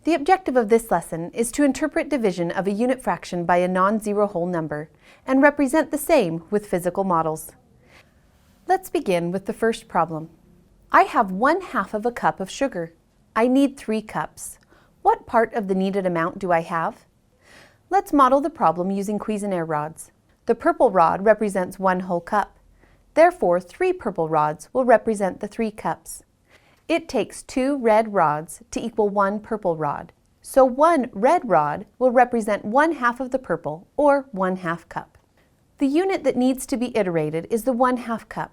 The objective of this lesson is to interpret division of a unit fraction by a non-zero whole number and represent the same with physical models. Let's begin with the first problem. I have 1/2 of a cup of sugar. I need 3 cups. What part of the needed amount do I have? Let's model the problem using Cuisenaire rods. The purple rod represents 1 whole cup. Therefore, 3 purple rods will represent the 3 cups. It takes 2 red rods to equal 1 purple rod. So 1 red rod will represent 1/2 of the purple, or 1/2 cup. The unit that needs to be iterated is the 1/2 cup.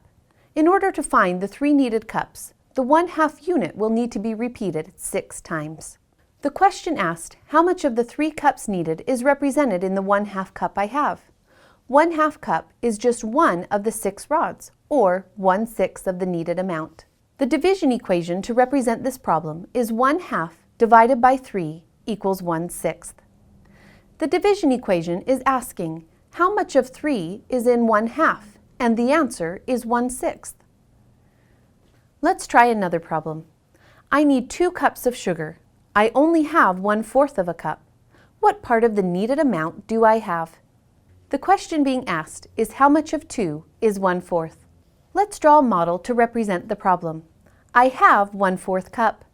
In order to find the 3 needed cups, the 1/2 unit will need to be repeated 6 times. The question asked how much of the 3 cups needed is represented in the 1/2 cup I have. 1/2 cup is just one of the 6 rods, or 1/6 of the needed amount. The division equation to represent this problem is 1/2 divided by 3 equals 1/6. The division equation is asking how much of 3 is in 1/2, and the answer is 1/6. Let's try another problem. I need 2 cups of sugar. I only have 1/4 of a cup. What part of the needed amount do I have? The question being asked is how much of 2 is 1/4. Let's draw a model to represent the problem. I have 1/4 cup.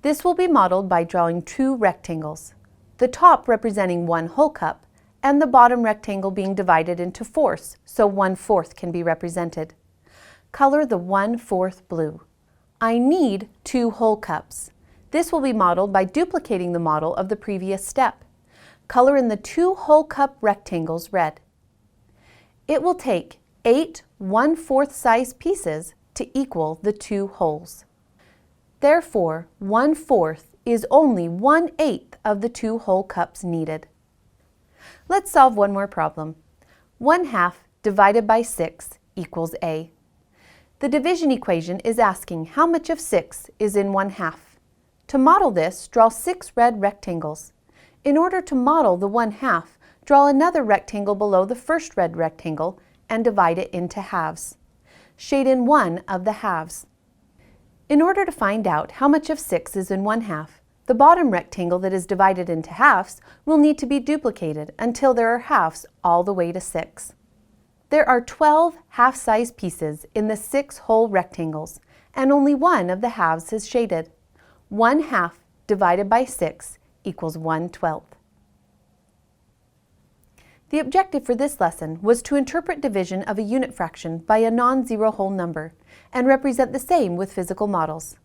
This will be modeled by drawing 2 rectangles, the top representing 1 whole cup and the bottom rectangle being divided into fourths so 1/4 can be represented. Color the 1/4 blue. I need 2 whole cups. This will be modeled by duplicating the model of the previous step. Color in the 2 whole cup rectangles red. It will take 8 1/4 size pieces to equal the 2 wholes. Therefore, 1/4 is only 1/8 of the 2 whole cups needed. Let's solve one more problem. 1/2 divided by 6 equals A. The division equation is asking how much of 6 is in 1/2. To model this, draw 6 red rectangles. In order to model the 1/2, draw another rectangle below the first red rectangle and divide it into halves. Shade in one of the halves. In order to find out how much of 6 is in 1/2, the bottom rectangle that is divided into halves will need to be duplicated until there are halves all the way to 6. There are 12 half-size pieces in the 6 whole rectangles, and only one of the halves is shaded. 1/2 divided by 6 equals 1/12. The objective for this lesson was to interpret division of a unit fraction by a non-zero whole number and represent the same with physical models.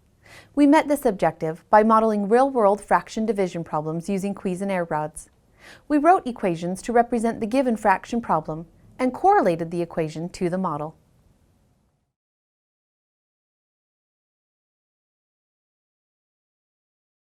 We met this objective by modeling real-world fraction division problems using Cuisenaire rods. We wrote equations to represent the given fraction problem and correlated the equation to the model.